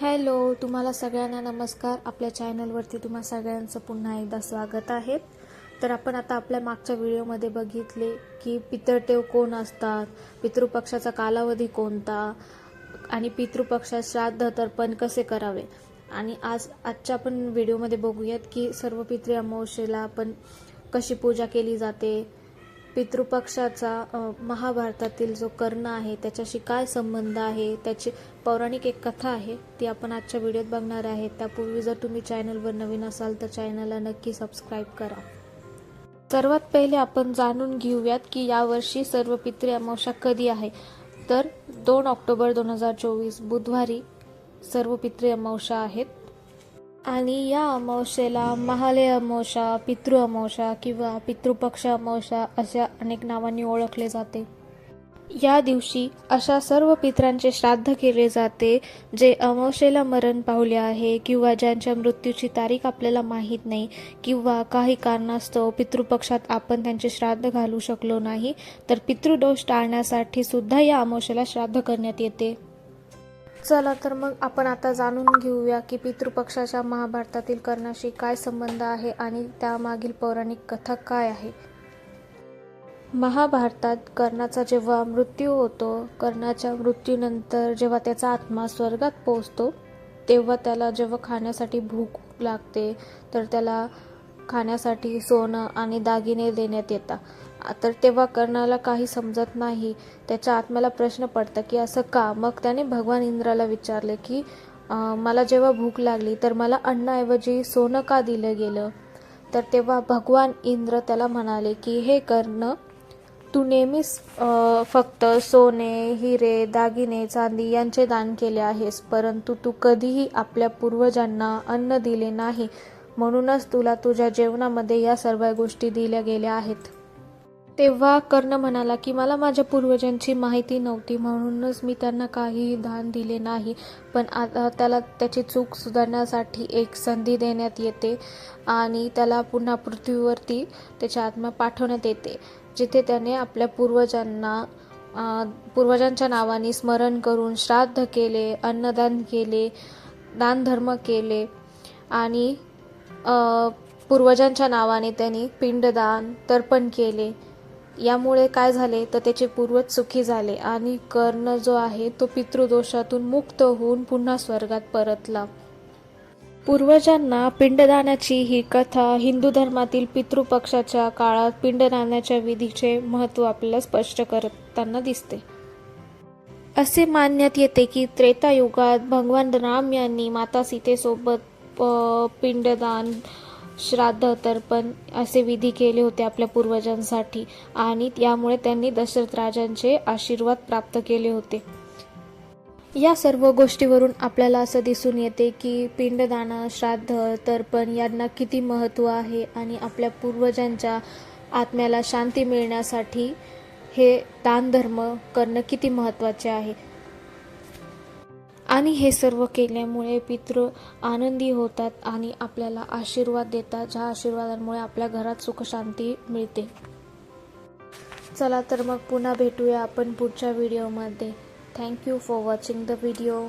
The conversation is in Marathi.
हॅलो, तुम्हाला सगळ्यांना नमस्कार. आपल्या चॅनलवरती तुम्हा सगळ्यांचं पुन्हा एकदा स्वागत आहे. तर आपण आता आपल्या मागच्या व्हिडिओमध्ये बघितले की पितृदेव कोण असतात, पितृपक्षाचा कालावधी कोणता आणि पितृपक्षात श्राद्ध तर्पण कसे करावे. आणि आजच्या आपण व्हिडिओमध्ये बघूयात की सर्व पितृ अमावस्येला आपण कशी पूजा केली जाते, पितृपक्षाचा महाभारतातील जो कर्ण आहे त्याच्याशी काय संबंध आहे, त्याची पौराणिक एक कथा आहे ती आपण आजच्या व्हिडिओत बघणार आहे. त्यापूर्वी जर तुम्ही चॅनलवर नवीन असाल तर चॅनलला नक्की सबस्क्राईब करा. सर्वात पहिले आपण जाणून घेऊयात की यावर्षी सर्व पितृ अमावस्या कधी आहे. तर 2 ऑक्टोबर 2024 बुधवारी सर्व पितृ अमावस्या आहेत. आणि या अमावस्येला महालय अमावस्या, पितृ अमावस्या किंवा पितृपक्ष अमावस्या अशा अनेक नावांनी ओळखले जाते. या दिवशी अशा सर्व पितरांचे श्राद्ध केले जाते जे अमावस्येला मरण पावले आहे किंवा ज्यांच्या मृत्यूची तारीख आपल्याला माहीत नाही किंवा काही कारणास्तव पितृपक्षात आपण त्यांचे श्राद्ध घालू शकलो नाही, तर पितृदोष टाळण्यासाठी सुद्धा या अमावस्येला श्राद्ध करण्यात येते. चला तर मग आपण आता जाणून घेऊया की पितृपक्षाच्या महाभारतातील कर्णाशी काय संबंध आहे आणि त्यामागील पौराणिक कथा काय आहे. महाभारतात कर्णाचा जेव्हा मृत्यू होतो, कर्णाच्या मृत्यूनंतर जेव्हा त्याचा आत्मा स्वर्गात पोहोचतो तेव्हा त्याला जेव्हा खाण्यासाठी भूक लागते तर त्याला खाण्यासाठी सोनं आणि दागिने देण्यात येतात. तर तेव्हा कर्णाला काही समजत नाही. त्याच्या आत्म्याला प्रश्न पडतं की असं का. मग त्याने भगवान इंद्राला विचारले की मला जेव्हा भूक लागली तर मला अन्नाऐवजी सोनं का दिलं गेलं. तर तेव्हा भगवान इंद्र त्याला म्हणाले की हे कर्ण, तू नेहमीच फक्त सोने, हिरे, दागिने, चांदी यांचे दान केले आहेस, परंतु तू कधीही आपल्या पूर्वजांना अन्न दिले नाही, म्हणूनच तुला तुझ्या जेवणामध्ये या सर्व गोष्टी दिल्या गेल्या आहेत. तेव्हा कर्ण म्हणाला की मला माझ्या पूर्वजांची माहिती नव्हती, म्हणूनच मी त्यांना काही दान दिले नाही. पण आता त्याला त्याची चूक सुधारण्यासाठी एक संधी देण्यात येते आणि त्याला पुन्हा पृथ्वीवरती त्याची आत्मा पाठवण्यात येते, जिथे त्याने आपल्या पूर्वजांच्या नावाने स्मरण करून श्राद्ध केले, अन्नदान केले, दानधर्म केले आणि पूर्वजांच्या नावाने त्यांनी पिंडदान तर्पण केले. यामुळे काय झाले तर त्याचे पूर्वज सुखी झाले आणि कर्ण जो आहे तो पितृदोषातून मुक्त होऊन पुन्हा स्वर्गात परतला. पूर्वजांना पिंडदानाची ही कथा हिंदू धर्मातील पितृपक्षाच्या काळात पिंडदानाच्या विधीचे महत्त्व आपल्याला स्पष्ट करताना दिसते. असे मानण्यात येते की त्रेतायुगात भगवान राम यांनी माता सीतेसोबत पिंडदान, श्राद्ध तर्पण असे विधी केले होते आपल्या पूर्वजांसाठी आणि यामुळे त्यांनी दशरथ राजांचे आशीर्वाद प्राप्त केले होते. या सर्व गोष्टीवरून आपल्याला असं दिसून येते की पिंडदान, श्राद्ध, तर्पण यांना किती महत्त्व आहे आणि आपल्या पूर्वजांच्या आत्म्याला शांती मिळण्यासाठी हे दानधर्म करणं किती महत्त्वाचे आहे. आणि हे सर्व केल्यामुळे पितृ आनंदी होतात आणि आपल्याला आशीर्वाद देतात, ज्या आशीर्वादांमुळे आपल्या घरात सुखशांती मिळते. चला तर मग पुन्हा भेटूया आपण पुढच्या व्हिडिओमध्ये. Thank you for watching the video.